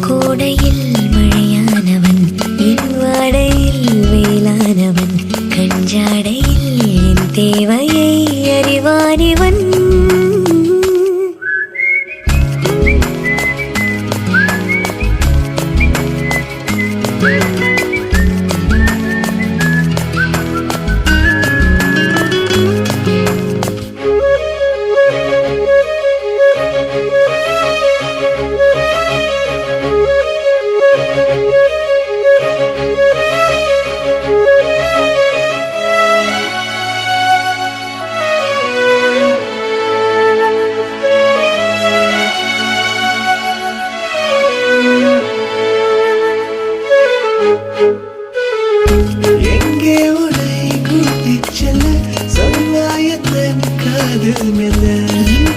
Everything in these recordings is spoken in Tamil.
கோடையில் மழையானவன், என் வாடையில் வேளானவன், கஞ்சாடையில் என் தேவையை அறிவானிவன்.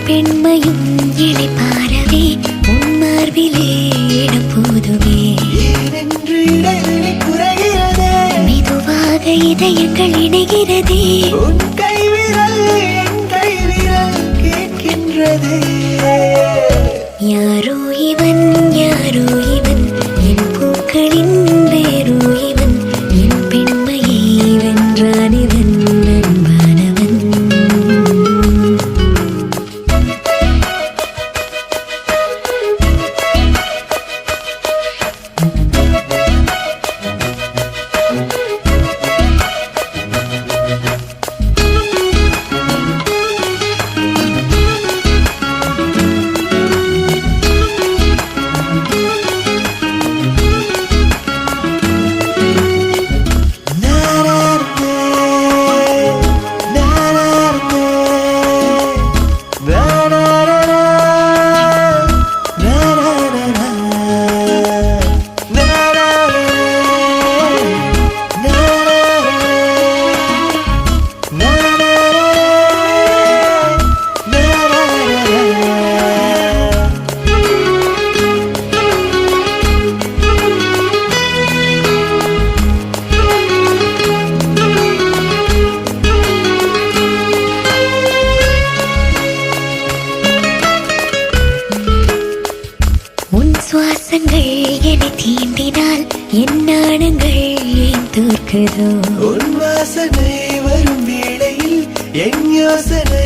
பெண்மையும் எடை பாரவே உன்மார்பிலே இடம் போதுமே, மெதுவாக இதயங்கள் இணைகிறதே, உன் கைவிரல் என் கைவிரல் கேட்கின்றதே. யாரோ இவன் யாரோ இவன், என் பூக்களின் வேரோ இவன், என் பெண்மையை வென்றான் இவன் அன்பானவன். சுவாசங்கள் என்னை தீண்டினால் என் நாணங்கள் ஏன் தோற்குதோ, உன் வாசனை வரும் வேளையில் என் யோசனை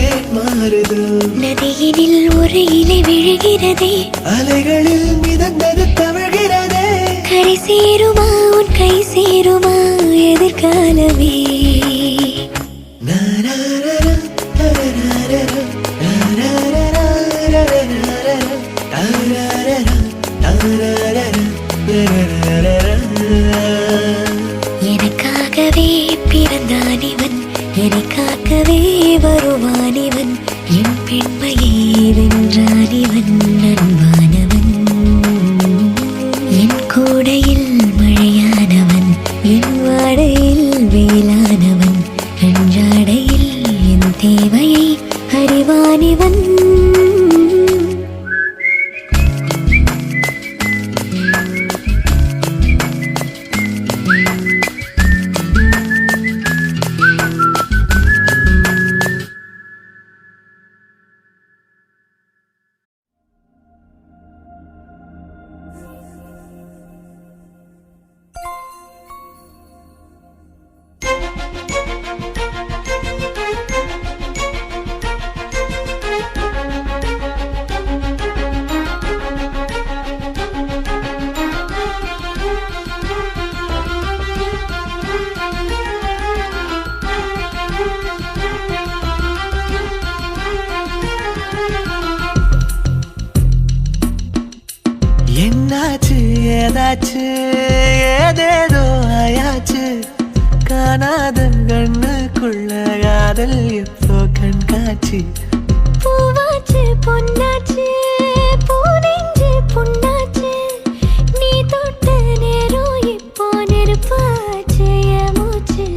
ஏன் மாறுதோ. நதியினில் ஒரு இலை விழுகிறதே, அலைகளில் மிதந்தது தவழ்கிறதே, கரை சேருமா உன் கை சேருமா எதிர்காலமே. எனக்காகவே பிறந்தான் இவன், என்னை காக்கவே வருவான் இவன், என் பெண்மையை வென்றான் இவன் அன்பானவன். என் கோடையில் மழையானவன், என் வாடையில் வேளானவன், அன்றாடையில் என் தேவையை அறிவான் இவன். என்னாச்சு ஏதாச்சு ஏதேதோ ஆயாச்சு, காணாத கண்ணுக்குள்ள காதல் இப்போ கண்காட்சி. பூவாச்சு பொன்னாச்சு பூனெஞ்சு புண்ணாச்சு, நீ தொட்ட நேரம் இப்போ நெருப்பாச்சு மூச்சு.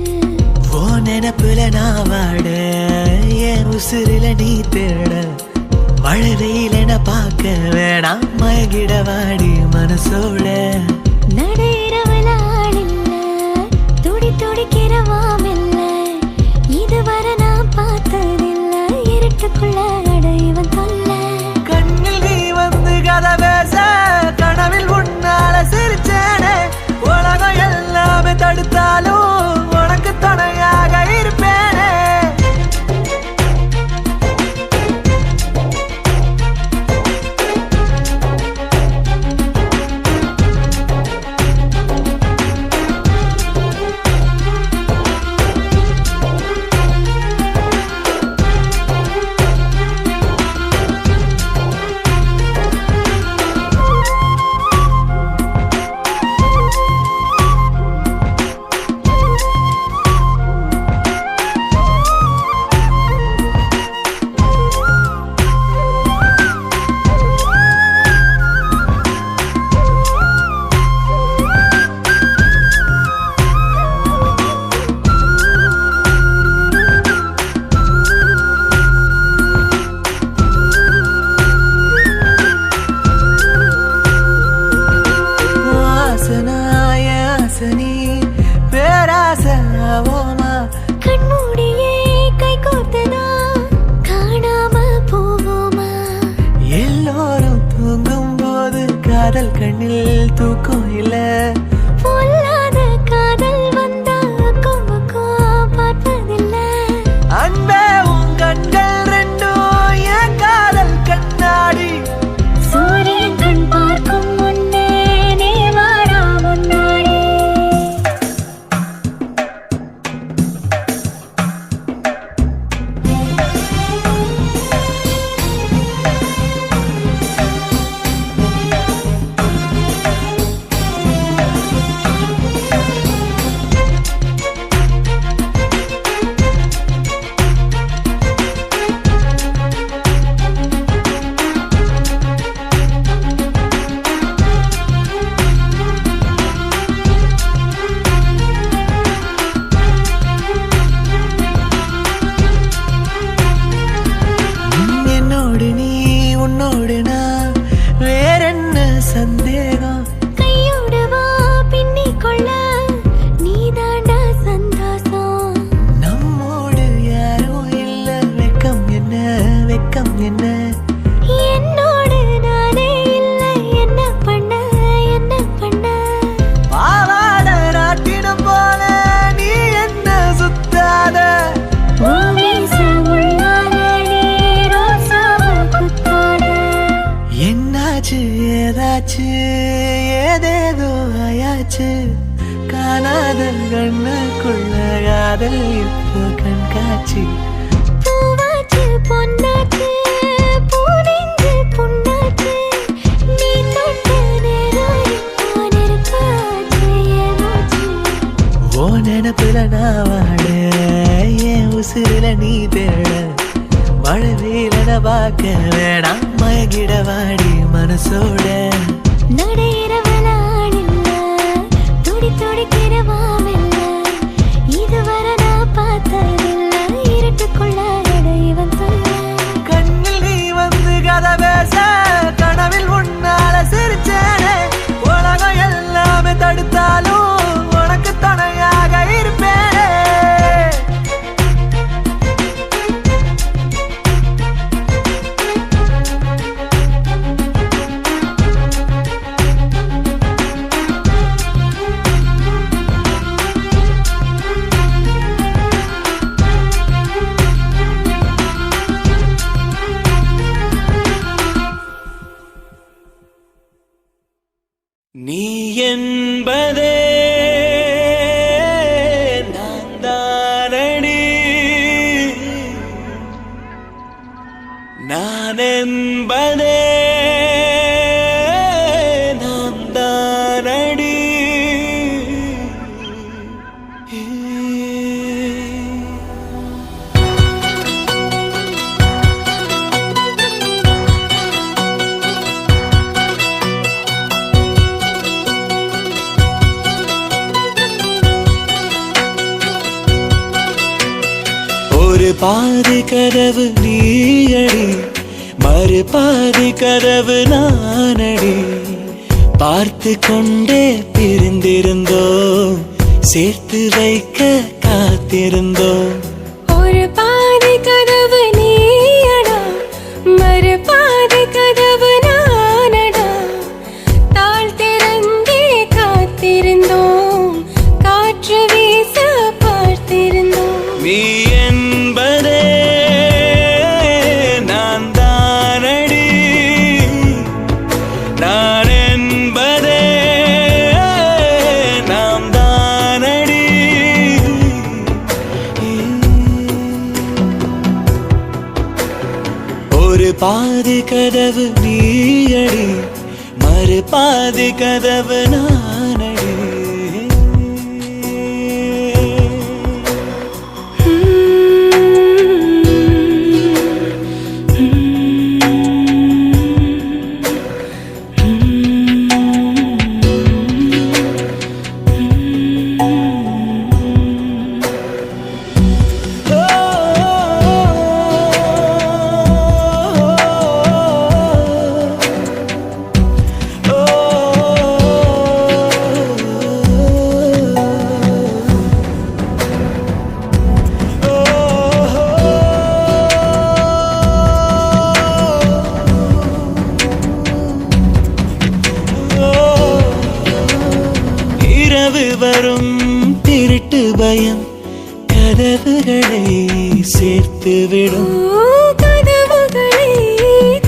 ஓ நினப்புல நான் வாட, என் உசுரில நீ தேட, மழை வெயிலென பார்க்க வேணாம் மயங்கிட வாடி மனசோட. நடையிறவல ஆளில்ல துடி துடிக்கிறவாமில்ல, இதுவரை நான் பார்த்ததில்ல, இருட்டுக்குள்ள அடைவன் தொல்ல. கண்ணில் நீ வந்து கதை பேச, கனவில் காதல் கண்ணில் தூக்கம் இல்ல பொல்லாத காதல் வந்தா அக்கம் பார்ப்பதில்லை அன்பே உன் கண்கள் ரெண்டும் என் காதல் கண்ணாடி சூரியன் கண் பார்க்கும் முன்னே நீ வாடா முன்னாடி என்னோடு நீ உன்னோடு நான் வேறென்ன சந்தேகம் கையோடு வா பின்னிக் கொள்ள நீதாண்டா சந்தோஷம் நம்மோடு யாரும் இல்ல வெக்கம் என்ன வெக்கம் என்ன என்னோடு நானே இல்லை என்ன பண்ண என்ன பண்ண பாவாட ராட்டினம் போல நீ என்ன சுத்தாத என்னாச்சு ஏதாச்சு ஏதேதோ ஆயாச்சு காணாத கண்ணுக்குள்ள காதல் இப்போ கண்காட்சி பூவாச்சு பொன்னாச்சு பூனெஞ்சு புண்ணாச்சு நீ தொட்ட நேரம் இப்போ நெருப்பாச்சு ஏதாச்சு ஓ நினப்புல நான் வாட என் உசுருல நீ தேட மழை வெயிலன பார்க்க வேணாம் மயங்கிட வாடி மனசோட நடையிறவளாடில்ல துடி துடிக்கிறவாமில்ல இதுவரை நான் பார்த்ததில்ல இருட்டுக்குள்ள இவன் சொல்ல கண்ணில் நீ வந்து கதை பேச கனவில் உன்னால சிரிச்சேனே உலகம் எல்லாமே தடுத்தாலும் உனக்கு துணையாக இருப்பேனே நீ என்பதே நான் தானடி நான் என்பதே நாம் தானடி ஒரு பாதி கதவு நீயடி மறு பாதி கதவு நானடி பார்த்து கொண்டே பிரிந்திருந்தோம் சேர்த்து வைக்க காத்திருந்தோம் ஒரு பாதி கதவு நீயடா மறு பாதி கதவு நானடா தாழ் திறந்தே காத்திருந்தோம் காற்று வீச பார்த்திருந்தோம் நீ என்பதே நான் தானடி நான் என்பதே நாம் தானடி ஒரு பாதி கதவு நீயடி மறு பாதி கதவு நானடி இரவு வரும் திருட்டு பயம் கதவுகளை சேர்த்துவிடும். கதவுகளை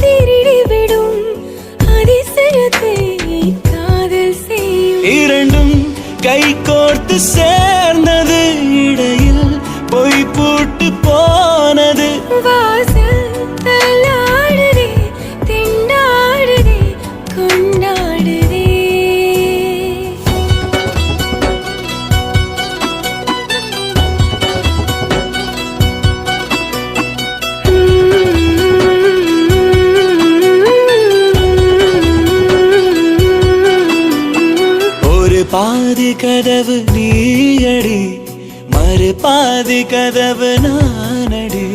திருடிவிடும் அதிசயத்தை காதல் செய்யும். இரண்டும் கை கோர்த்து சேர்ந்தது, இடையில் பொய் பூட்டு போனது. வாசல் தள்ளாடுதே, திண்டாடுதே, கொண்டாடுதே. ஒரு பாதி கதவு நீயடி, மறு பாதி கதவு நானடி.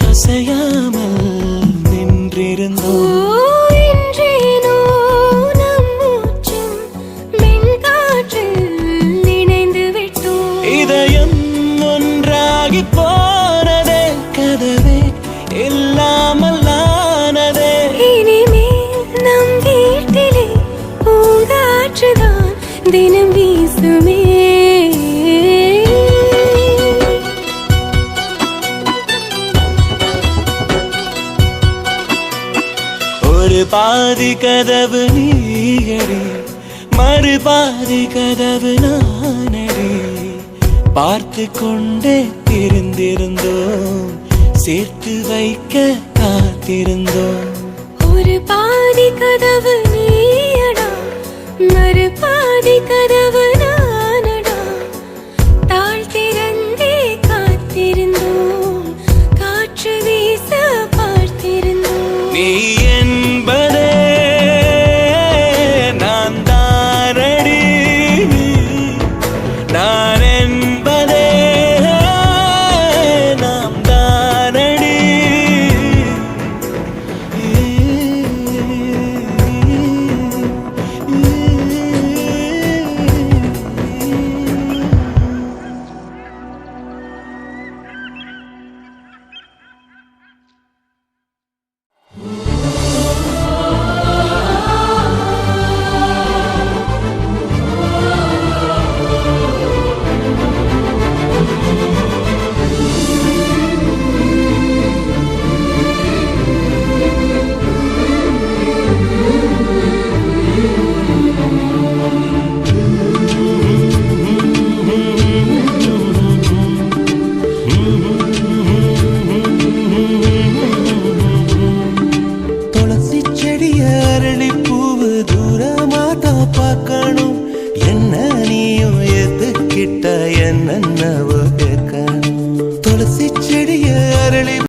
அசையாமல் நின்றிருந்தோம். இன்றேனோ நம் மூச்சும் மென்காற்றில் இணைந்து விட்டோம். இதயம் ஒன்றாகி போனதே, கதவே இல்லாமல் ஆனதே. இனிமேல் நம் வீட்டிலே பூங்காற்றுதான் தினம் வீசுமே. ஒரு பாதி கதவு நீயடி, மறு பாதி கதவு நானடி. பார்த்து கொண்டே இருந்திருந்தோம், சேர்த்து வைக்க காத்திருந்தோம். ஒரு பாதி கதவு நீயடா, மறு பாதி கதவு நானடா. தாழ் திறந்தே காத்திருந்தோம், காற்று வீச பார்த்திருந்தோம். நீ என்பதே நான் தானடி, நான் என்பதே நாம் தானடி. துளசி செடிய அரளி பூவு தூரமாதா பார்க்கணும். என்ன நீயும் எதுக்கிட்ட என்னென்னவோ கேட்கணும். துளசி செடிய அரளி